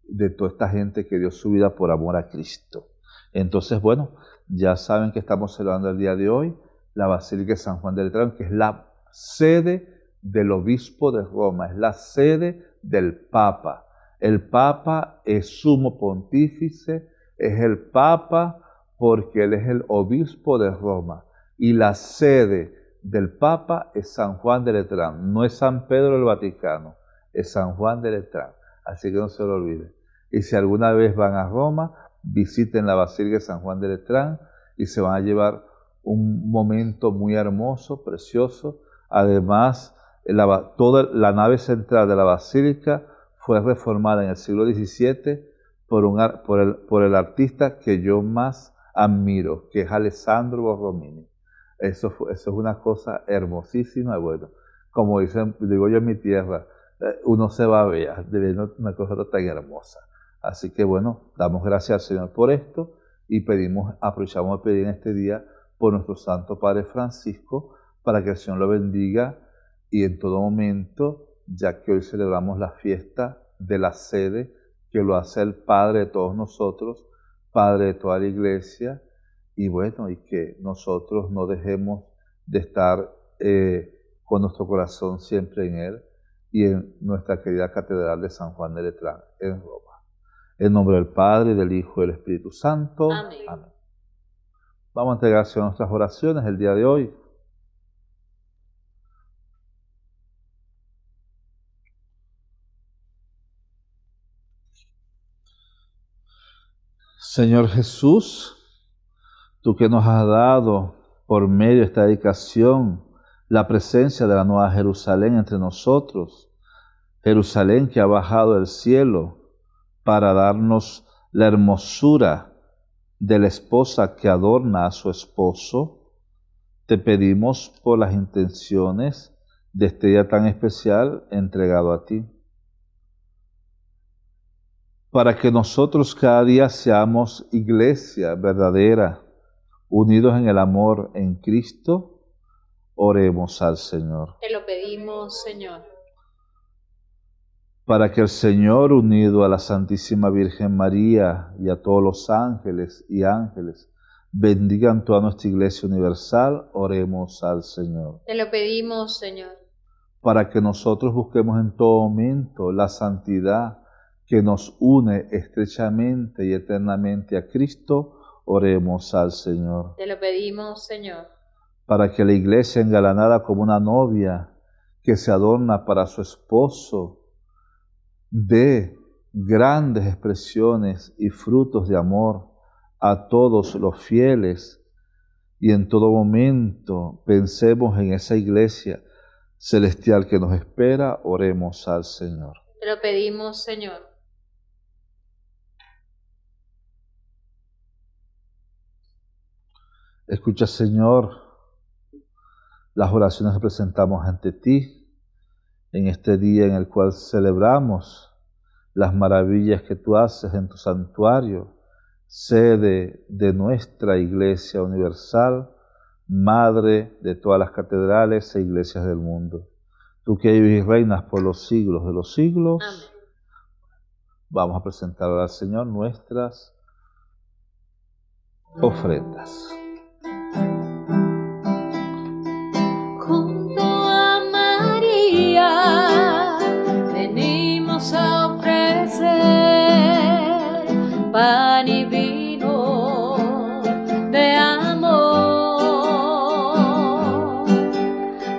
de toda esta gente que dio su vida por amor a Cristo. Entonces, bueno, ya saben que estamos celebrando el día de hoy la Basílica de San Juan de Letrán, que es la sede del obispo de Roma, es la sede del Papa. El Papa es sumo pontífice, Es el Papa porque él es el obispo de Roma y la sede del Papa es San Juan de Letrán, no es San Pedro del Vaticano, es San Juan de Letrán, así que no se lo olviden. Y si alguna vez van a Roma, visiten la Basílica de San Juan de Letrán y se van a llevar un momento muy hermoso, precioso. Además, toda la nave central de la Basílica fue reformada en el siglo XVII por el artista que yo más admiro, que es Alessandro Borromini. Eso es una cosa hermosísima. Bueno, como digo yo en mi tierra, uno se va a ver de ver una cosa tan hermosa. Así que bueno, damos gracias al Señor por esto y aprovechamos de pedir en este día por nuestro Santo Padre Francisco, para que el Señor lo bendiga y en todo momento, ya que hoy celebramos la fiesta de la sede, que lo hace el Padre de todos nosotros, Padre de toda la Iglesia, y bueno, y que nosotros no dejemos de estar con nuestro corazón siempre en Él y en nuestra querida Catedral de San Juan de Letrán, en Roma. En nombre del Padre, del Hijo y del Espíritu Santo. Amén. Amén. Vamos a entregarse a nuestras oraciones el día de hoy. Señor Jesús, tú que nos has dado por medio de esta dedicación la presencia de la Nueva Jerusalén entre nosotros, Jerusalén que ha bajado del cielo para darnos la hermosura de la esposa que adorna a su esposo, te pedimos por las intenciones de este día tan especial entregado a ti, para que nosotros cada día seamos iglesia verdadera, unidos en el amor en Cristo, oremos al Señor. Te lo pedimos, Señor. Para que el Señor, unido a la Santísima Virgen María y a todos los ángeles y ángeles, bendigan toda nuestra Iglesia universal, oremos al Señor. Te lo pedimos, Señor. Para que nosotros busquemos en todo momento la santidad que nos une estrechamente y eternamente a Cristo, oremos al Señor. Te lo pedimos, Señor. Para que la Iglesia, engalanada como una novia que se adorna para su esposo, dé grandes expresiones y frutos de amor a todos los fieles, y en todo momento pensemos en esa Iglesia celestial que nos espera, oremos al Señor. Te lo pedimos, Señor. Escucha, Señor, las oraciones que presentamos ante ti en este día en el cual celebramos las maravillas que tú haces en tu santuario, sede de nuestra Iglesia universal, Madre de todas las catedrales e iglesias del mundo. Tú que vives y reinas por los siglos de los siglos. Amén. Vamos a presentar al Señor nuestras ofrendas. Junto a María venimos a ofrecer pan y vino de amor.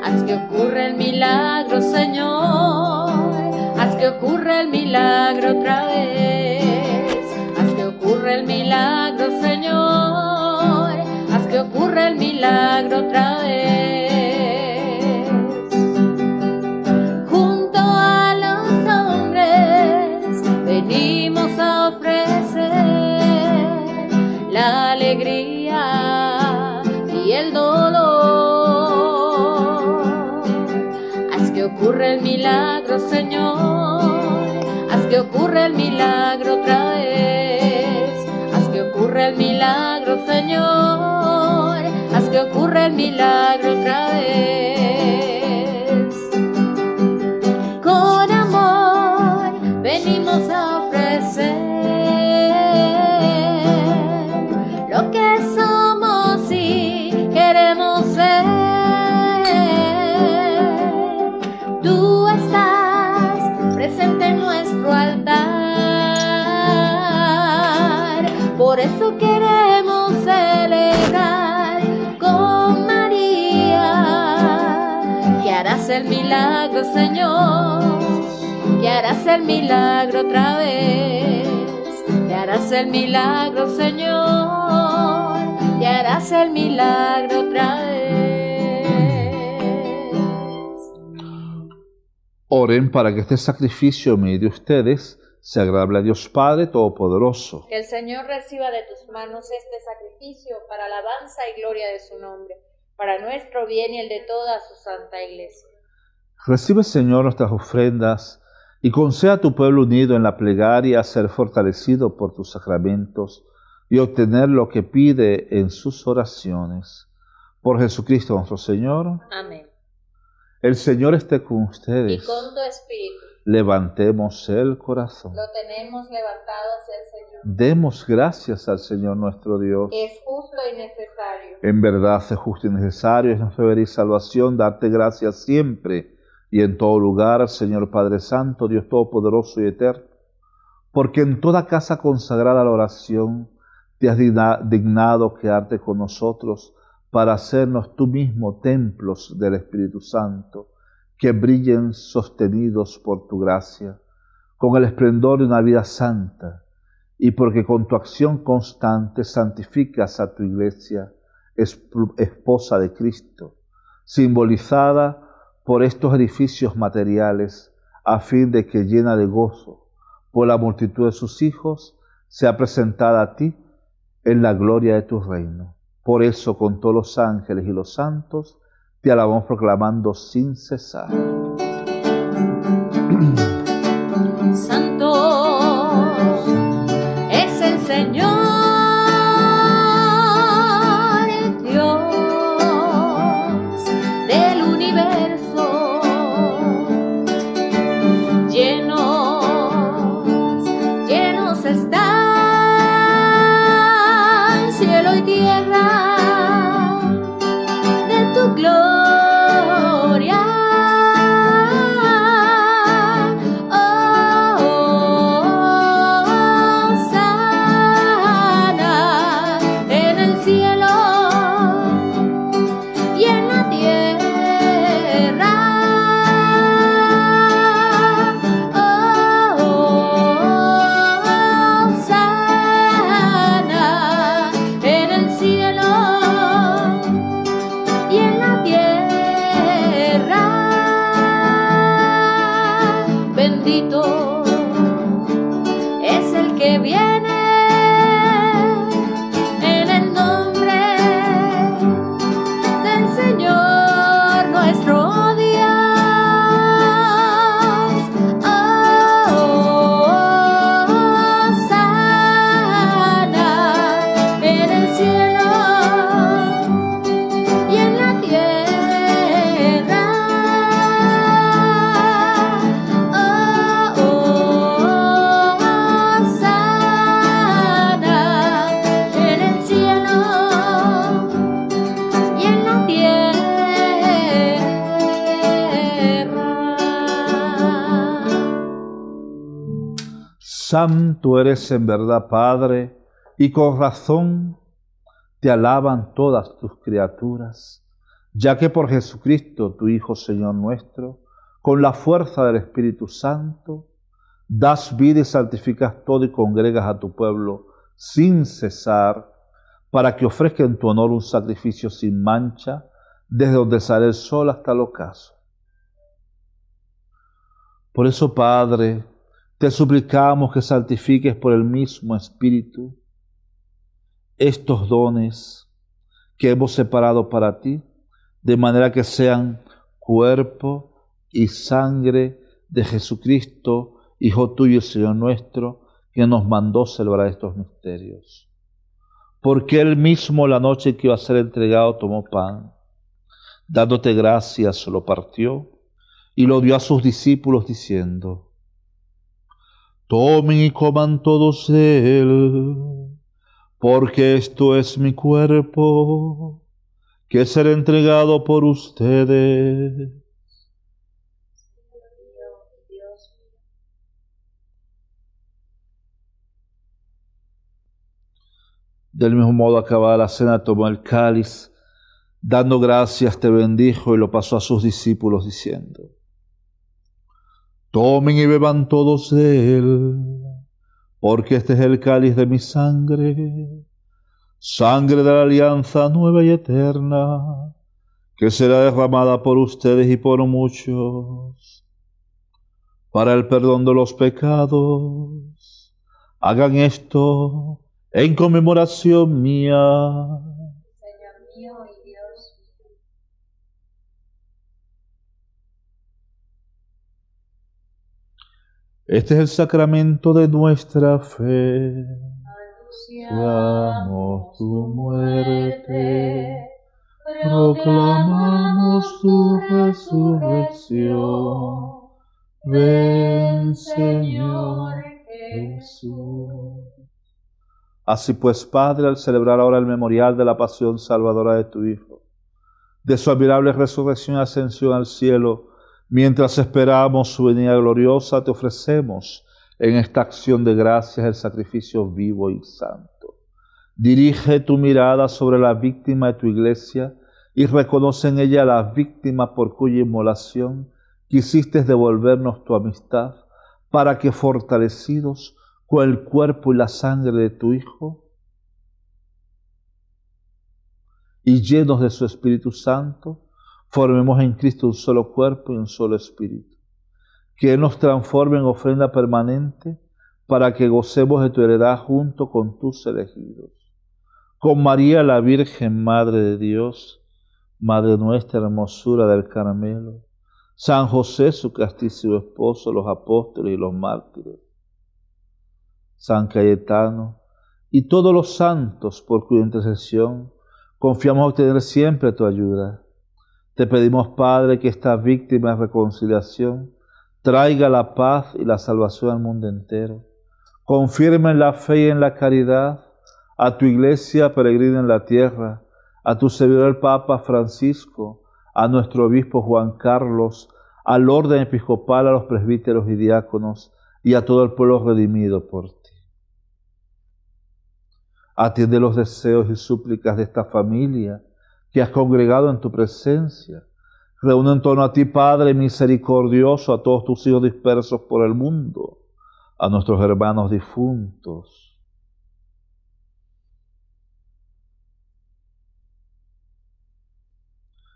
Haz que ocurra el milagro, Señor. Haz que ocurra el milagro otra vez. Haz que ocurra el milagro, Señor. Haz que ocurra el milagro otra vez. Junto a los hombres venimos a ofrecer la alegría y el dolor. Haz que ocurra el milagro, Señor. Haz que ocurra el milagro otra vez. Haz que ocurra el milagro, Señor. Haz que ocurra el milagro otra vez. Con amor venimos a ofrecer lo que somos y queremos ser. Tú estás presente en nuestro altar, por harás el milagro, Señor, que harás el milagro otra vez, que harás el milagro, Señor, que harás el milagro otra vez. Oren para que este sacrificio en medio de ustedes sea agradable a Dios Padre Todopoderoso. Que el Señor reciba de tus manos este sacrificio para alabanza y gloria de su nombre, para nuestro bien y el de toda su santa Iglesia. Recibe, Señor, nuestras ofrendas y conceda a tu pueblo unido en la plegaria ser fortalecido por tus sacramentos y obtener lo que pide en sus oraciones. Por Jesucristo nuestro Señor. Amén. El Señor esté con ustedes. Y con tu espíritu. Levantemos el corazón. Lo tenemos levantado hacia el Señor. Demos gracias al Señor nuestro Dios. Es justo y necesario. En verdad es justo y necesario, es nuestro deber y salvación, darte gracias siempre y en todo lugar, Señor Padre Santo, Dios Todopoderoso y Eterno, porque en toda casa consagrada a la oración te has dignado quedarte con nosotros para hacernos tú mismo templos del Espíritu Santo, que brillen sostenidos por tu gracia, con el esplendor de una vida santa, y porque con tu acción constante santificas a tu Iglesia, esposa de Cristo, simbolizada por estos edificios materiales, a fin de que llena de gozo por la multitud de sus hijos, sea presentada a ti en la gloria de tu reino. Por eso, con todos los ángeles y los santos, te alabamos proclamando sin cesar. Santo es el Señor, Dios del universo, llenos están cielo y tierra de tu gloria. Bendito es el que viene en el nombre del Señor nuestro Dios. Hosana en el cielo y en la tierra. Santo eres en verdad, Padre, y con razón te alaban todas tus criaturas, ya que por Jesucristo, tu Hijo, Señor nuestro, con la fuerza del Espíritu Santo, das vida y santificas todo y congregas a tu pueblo sin cesar, para que ofrezca en tu honor un sacrificio sin mancha, desde donde sale el sol hasta el ocaso. Por eso, Padre, te suplicamos que santifiques por el mismo Espíritu estos dones que hemos separado para ti, de manera que sean cuerpo y sangre de Jesucristo, Hijo tuyo y Señor nuestro, que nos mandó celebrar estos misterios. Porque Él mismo, la noche que iba a ser entregado, tomó pan, dándote gracias, lo partió y lo dio a sus discípulos, diciendo: tomen y coman todos de él, porque esto es mi cuerpo, que será entregado por ustedes. Del mismo modo, acabada la cena, tomó el cáliz, Dando gracias te bendijo y lo pasó a sus discípulos diciendo: tomen y beban todos de él, porque este es el cáliz de mi sangre, sangre de la alianza nueva y eterna, que será derramada por ustedes y por muchos, para el perdón de los pecados. Hagan esto en conmemoración mía. Señor mío y Dios mío. Este es el sacramento de nuestra fe. Anunciamos tu muerte, Proclamamos tu resurrección. Ven, Señor Jesús. Así pues, Padre, al celebrar ahora el memorial de la pasión salvadora de tu Hijo, de su admirable resurrección y ascensión al cielo, mientras esperamos su venida gloriosa, te ofrecemos en esta acción de gracias el sacrificio vivo y santo. Dirige tu mirada sobre la víctima de tu iglesia y reconoce en ella a la víctima por cuya inmolación quisiste devolvernos tu amistad, para que fortalecidos con el cuerpo y la sangre de tu Hijo y llenos de su Espíritu Santo, formemos en Cristo un solo cuerpo y un solo espíritu. Que Él nos transforme en ofrenda permanente para que gocemos de tu heredad junto con tus elegidos. Con María, la Virgen Madre de Dios, Madre nuestra, hermosura del Carmelo, San José, su castísimo esposo, los apóstoles y los mártires, San Cayetano y todos los santos por cuya intercesión confiamos obtener siempre tu ayuda. Te pedimos, Padre, que esta víctima de reconciliación traiga la paz y la salvación al mundo entero. Confirma en la fe y en la caridad a tu iglesia peregrina en la tierra, a tu servidor el Papa Francisco, a nuestro obispo Juan Carlos, al orden episcopal, a los presbíteros y diáconos, y a todo el pueblo redimido por ti. Atiende los deseos y súplicas de esta familia que has congregado en tu presencia. Reúne en torno a ti, Padre misericordioso, a todos tus hijos dispersos por el mundo, a nuestros hermanos difuntos,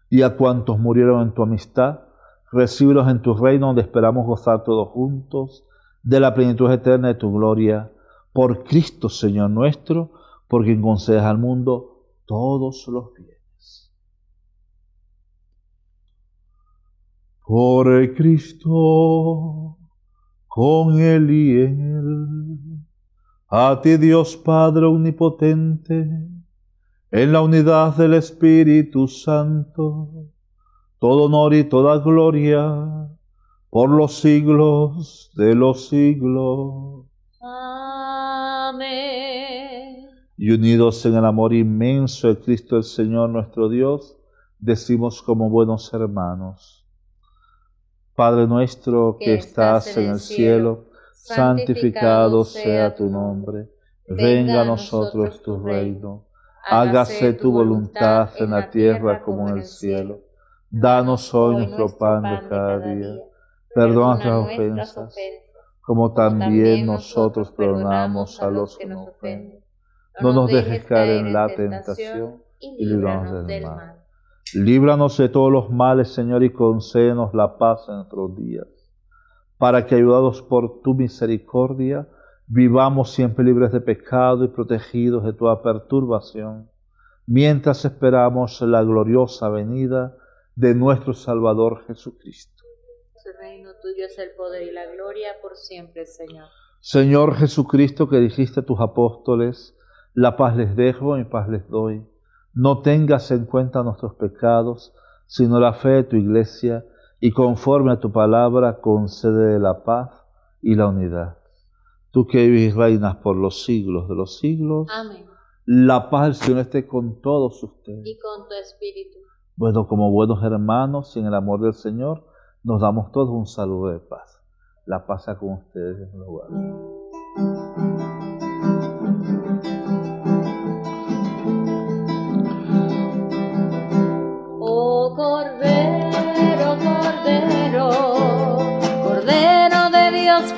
y a cuantos murieron en tu amistad. Recíbelos en tu reino, donde esperamos gozar todos juntos de la plenitud eterna de tu gloria. Por Cristo, Señor nuestro, por quien concedes al mundo todos los bienes. Por Cristo, con Él y en Él, a ti Dios Padre omnipotente, en la unidad del Espíritu Santo, todo honor y toda gloria, por los siglos de los siglos. Amén. Y unidos en el amor inmenso de Cristo el Señor nuestro Dios, decimos como buenos hermanos: Padre nuestro que estás en el cielo, santificado sea tu nombre. Venga a nosotros tu reino. Hágase tu voluntad en la tierra como en el cielo. Danos hoy nuestro pan de cada día. Perdona nuestras ofensas, como también nosotros perdonamos a los que nos ofenden. No nos dejes caer en la tentación y líbranos del mal. Líbranos de todos los males, Señor, y concédenos la paz en nuestros días, para que, ayudados por tu misericordia, vivamos siempre libres de pecado y protegidos de toda perturbación, mientras esperamos la gloriosa venida de nuestro Salvador Jesucristo. El reino tuyo es el poder y la gloria por siempre, Señor. Señor Jesucristo, que dijiste a tus apóstoles: la paz les dejo, mi paz les doy. No tengas en cuenta nuestros pecados, sino la fe de tu iglesia, y conforme a tu palabra concede la paz y la unidad. Tú que vives y reinas por los siglos de los siglos. Amén. La paz del Señor esté con todos ustedes. Y con tu espíritu. Bueno, como buenos hermanos y en el amor del Señor, nos damos todos un saludo de paz. La paz sea con ustedes en el lugar.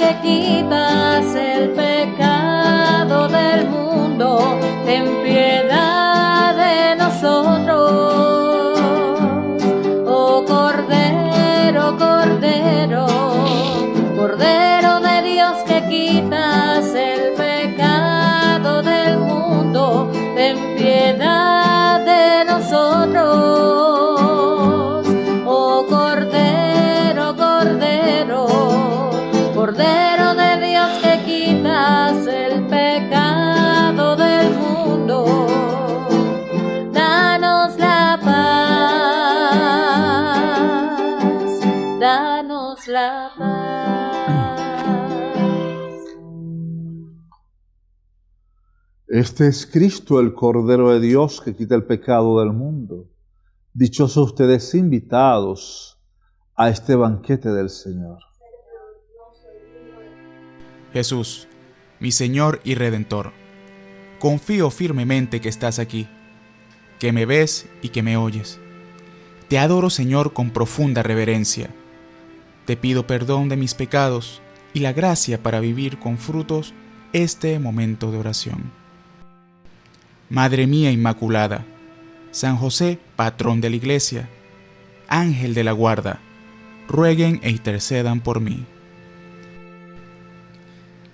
que quitas el pecado del mundo, ten piedad de nosotros. Oh Cordero, Cordero, Cordero de Dios que quitas el pecado del mundo, ten piedad de nosotros. Oh Cordero, Cordero, Cordero de Dios que quitas el pecado del mundo, danos la paz, danos la paz. Este es Cristo, el Cordero de Dios que quita el pecado del mundo. Dichosos ustedes invitados a este banquete del Señor. Jesús, mi Señor y Redentor, confío firmemente que estás aquí, que me ves y que me oyes. Te adoro, Señor, con profunda reverencia. Te pido perdón de mis pecados y la gracia para vivir con frutos este momento de oración. Madre mía Inmaculada, San José, patrón de la Iglesia, Ángel de la guarda, rueguen e intercedan por mí.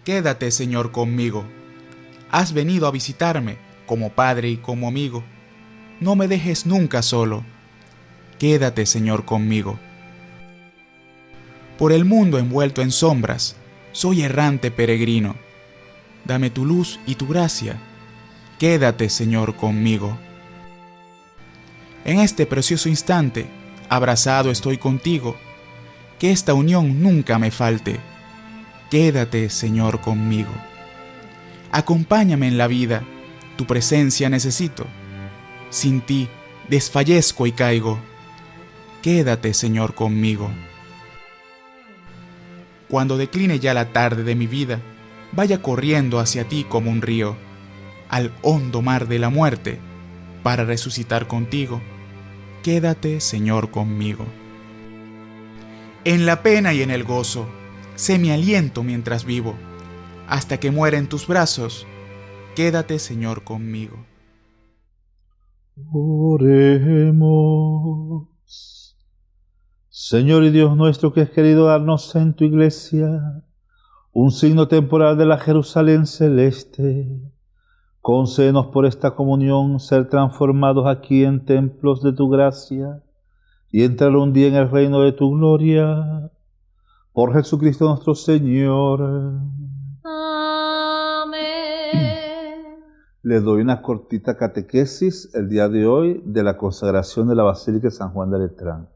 Quédate, Señor, conmigo. Has venido a visitarme como Padre y como amigo. No me dejes nunca solo. Quédate, Señor, conmigo. Por el mundo envuelto en sombras, soy errante peregrino. Dame tu luz y tu gracia. Quédate, Señor, conmigo. En este precioso instante, abrazado estoy contigo. Que esta unión nunca me falte. Quédate, Señor, conmigo. Acompáñame en la vida, tu presencia necesito. Sin ti desfallezco y caigo. Quédate, Señor, conmigo. Cuando decline ya la tarde de mi vida, vaya corriendo hacia ti como un río, al hondo mar de la muerte, para resucitar contigo. Quédate, Señor, conmigo. En la pena y en el gozo, sé mi aliento mientras vivo, hasta que muera en tus brazos. Quédate, Señor, conmigo. Oremos. Señor y Dios nuestro, que has querido darnos en tu iglesia un signo temporal de la Jerusalén celeste, concédenos por esta comunión ser transformados aquí en templos de tu gracia y entrar un día en el reino de tu gloria. Por Jesucristo nuestro Señor. Amén. Les doy una cortita catequesis el día de hoy de la consagración de la Basílica de San Juan de Letrán.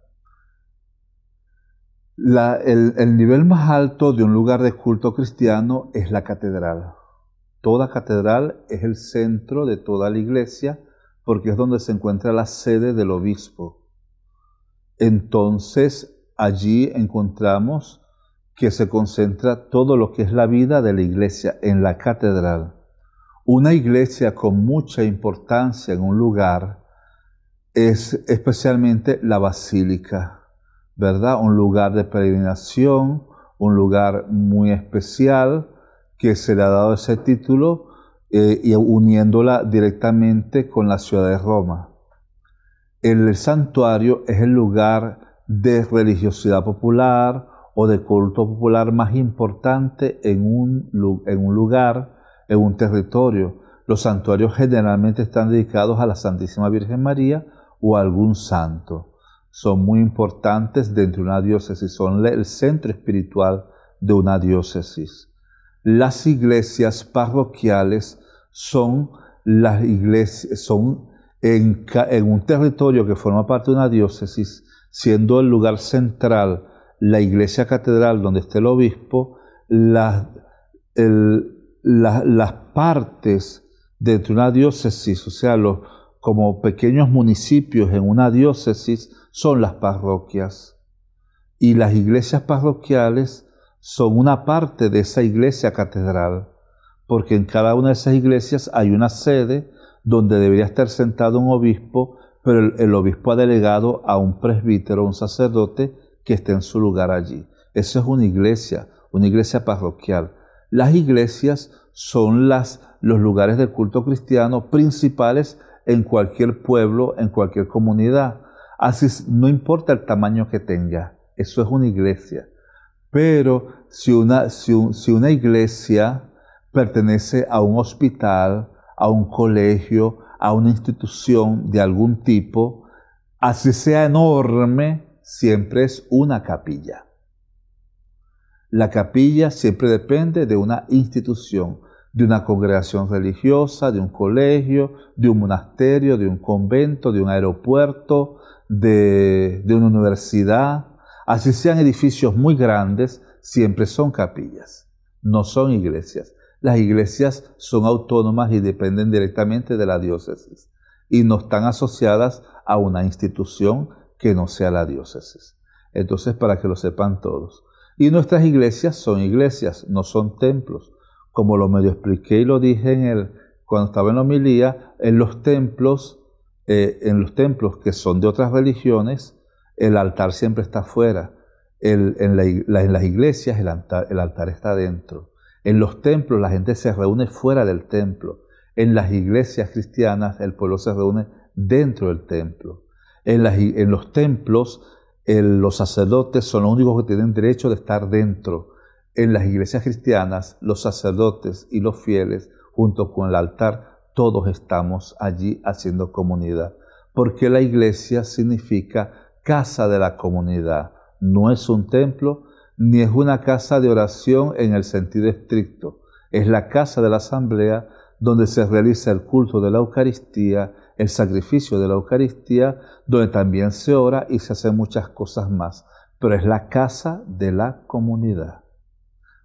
El nivel más alto de un lugar de culto cristiano es la catedral. Toda catedral es el centro de toda la iglesia porque es donde se encuentra la sede del obispo. Entonces, allí encontramos que se concentra todo lo que es la vida de la iglesia en la catedral. Una iglesia con mucha importancia en un lugar es especialmente la basílica, ¿verdad? Un lugar de peregrinación, un lugar muy especial que se le ha dado ese título y uniéndola directamente con la ciudad de Roma. El santuario es el lugar de religiosidad popular o de culto popular más importante en un lugar, en un territorio. Los santuarios generalmente están dedicados a la Santísima Virgen María o a algún santo. Son muy importantes dentro de una diócesis, son el centro espiritual de una diócesis. Las iglesias parroquiales son las iglesias, en un territorio que forma parte de una diócesis, siendo el lugar central la iglesia catedral donde está el obispo, las partes dentro de una diócesis, o sea, como pequeños municipios en una diócesis, son las parroquias. Y las iglesias parroquiales son una parte de esa iglesia catedral, porque en cada una de esas iglesias hay una sede donde debería estar sentado un obispo, pero el obispo ha delegado a un presbítero, un sacerdote, que esté en su lugar allí. Eso es una iglesia una iglesia parroquial. Las iglesias son los lugares del culto cristiano principales en cualquier pueblo, en cualquier comunidad. Así no importa el tamaño que tenga, eso es una iglesia. Pero si una iglesia pertenece a un hospital, a un colegio, a una institución de algún tipo, así sea enorme, siempre es una capilla. La capilla siempre depende de una institución, de una congregación religiosa, de un colegio, de un monasterio, de un convento, de un aeropuerto, de una universidad. Así sean edificios muy grandes, siempre son capillas, no son iglesias. Las iglesias son autónomas y dependen directamente de la diócesis y no están asociadas a una institución que no sea la diócesis. Entonces, para que lo sepan todos. Y nuestras iglesias son iglesias, no son templos. Como lo medio expliqué y lo dije cuando estaba en la homilía, en los templos que son de otras religiones, el altar siempre está afuera. En las iglesias el altar está dentro. En los templos la gente se reúne fuera del templo. En las iglesias cristianas el pueblo se reúne dentro del templo. En los templos los sacerdotes son los únicos que tienen derecho de estar dentro. En las iglesias cristianas los sacerdotes y los fieles junto con el altar todos estamos allí haciendo comunidad. Porque la iglesia significa casa de la comunidad. No es un templo, ni es una casa de oración en el sentido estricto. Es la casa de la asamblea donde se realiza el culto de la Eucaristía, el sacrificio de la Eucaristía, donde también se ora y se hacen muchas cosas más. Pero es la casa de la comunidad.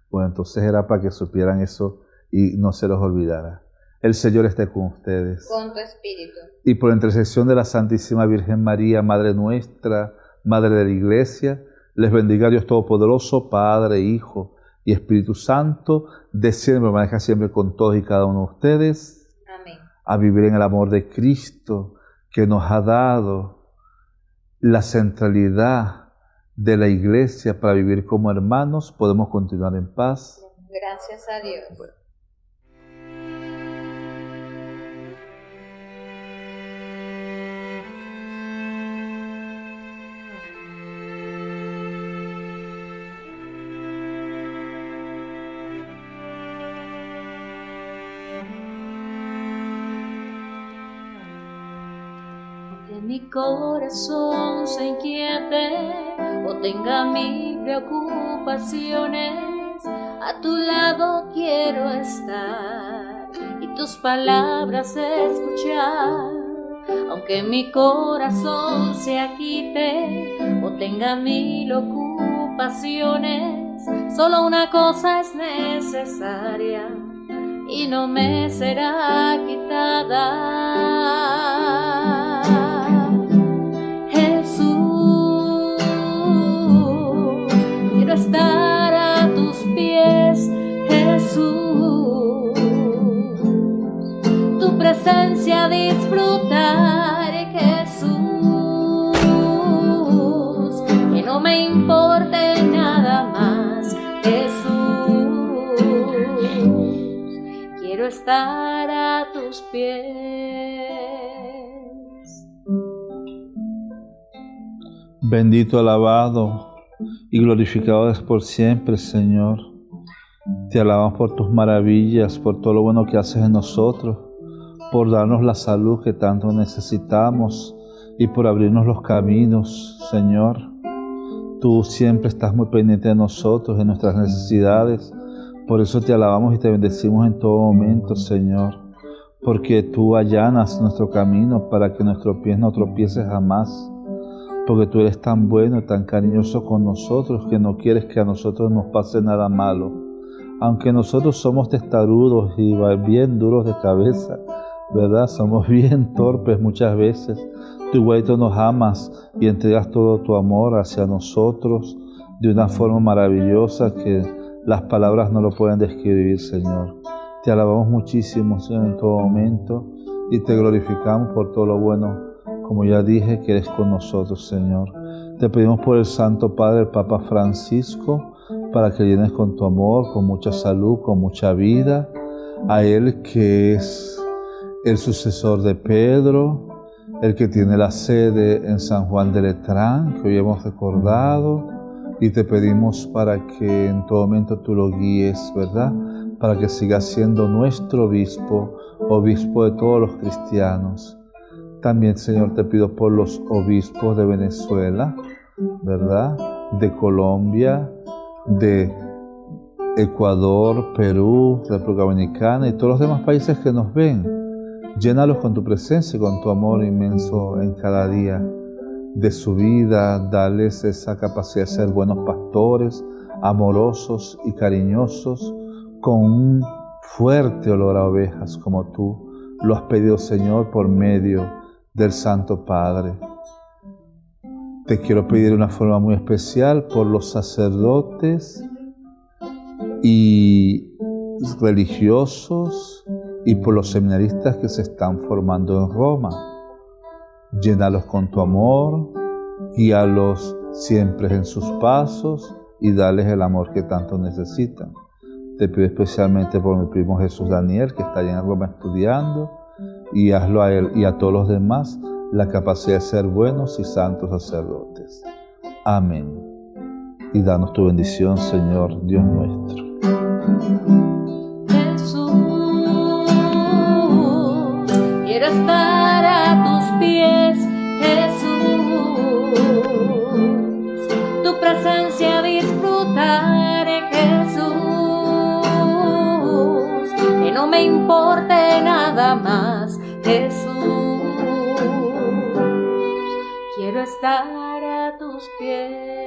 Bueno, entonces era para que supieran eso y no se los olvidara. El Señor esté con ustedes. Con tu espíritu. Y por intercesión de la Santísima Virgen María, Madre nuestra, Madre de la Iglesia, les bendiga Dios Todopoderoso, Padre, Hijo y Espíritu Santo, desciende y permanezca siempre con todos y cada uno de ustedes. Amén. A vivir en el amor de Cristo, que nos ha dado la centralidad de la Iglesia para vivir como hermanos. Podemos continuar en paz. Gracias a Dios. Bueno. Mi corazón se inquiete o tenga mil preocupaciones, a tu lado quiero estar y tus palabras escuchar. Aunque mi corazón se agite o tenga mil ocupaciones, solo una cosa es necesaria y no me será quitada. Estar a tus pies, Jesús, tu presencia disfrutar, Jesús, que no me importe nada más, Jesús, quiero estar a tus pies. Bendito, alabado y glorificado es por siempre, Señor. Te alabamos por tus maravillas, por todo lo bueno que haces en nosotros, por darnos la salud que tanto necesitamos y por abrirnos los caminos, Señor. Tú siempre estás muy pendiente de nosotros, de nuestras necesidades. Por eso te alabamos y te bendecimos en todo momento, Señor, porque tú allanas nuestro camino para que nuestro pie no tropiece jamás. Porque tú eres tan bueno, tan cariñoso con nosotros, que no quieres que a nosotros nos pase nada malo. Aunque nosotros somos testarudos y bien duros de cabeza, ¿verdad? Somos bien torpes muchas veces. Tú igualito nos amas y entregas todo tu amor hacia nosotros de una forma maravillosa que las palabras no lo pueden describir, Señor. Te alabamos muchísimo, Señor, en todo momento y te glorificamos por todo lo bueno, como ya dije, que eres con nosotros, Señor. Te pedimos por el Santo Padre, el Papa Francisco, para que llenes con tu amor, con mucha salud, con mucha vida, a Él que es el sucesor de Pedro, el que tiene la sede en San Juan de Letrán, que hoy hemos recordado, y te pedimos para que en todo momento tú lo guíes, ¿verdad? Para que siga siendo nuestro obispo, obispo de todos los cristianos. También, Señor, te pido por los obispos de Venezuela, ¿verdad? De Colombia, de Ecuador, Perú, República Dominicana y todos los demás países que nos ven. Llénalos con tu presencia y con tu amor inmenso en cada día de su vida. Dales esa capacidad de ser buenos pastores, amorosos y cariñosos, con un fuerte olor a ovejas como tú lo has pedido, Señor, por medio del Santo Padre. Te quiero pedir de una forma muy especial por los sacerdotes y religiosos y por los seminaristas que se están formando en Roma. Llénalos con tu amor, guíalos siempre en sus pasos y dales el amor que tanto necesitan. Te pido especialmente por mi primo Jesús Daniel, que está allá en Roma estudiando, y hazlo a él y a todos los demás la capacidad de ser buenos y santos sacerdotes. Amén. Y danos tu bendición, Señor, Dios nuestro. Jesús, quiero estar a tus pies, Jesús, tu presencia disfrutar, Jesús, que no me importe nada más, Jesús, quiero estar a tus pies.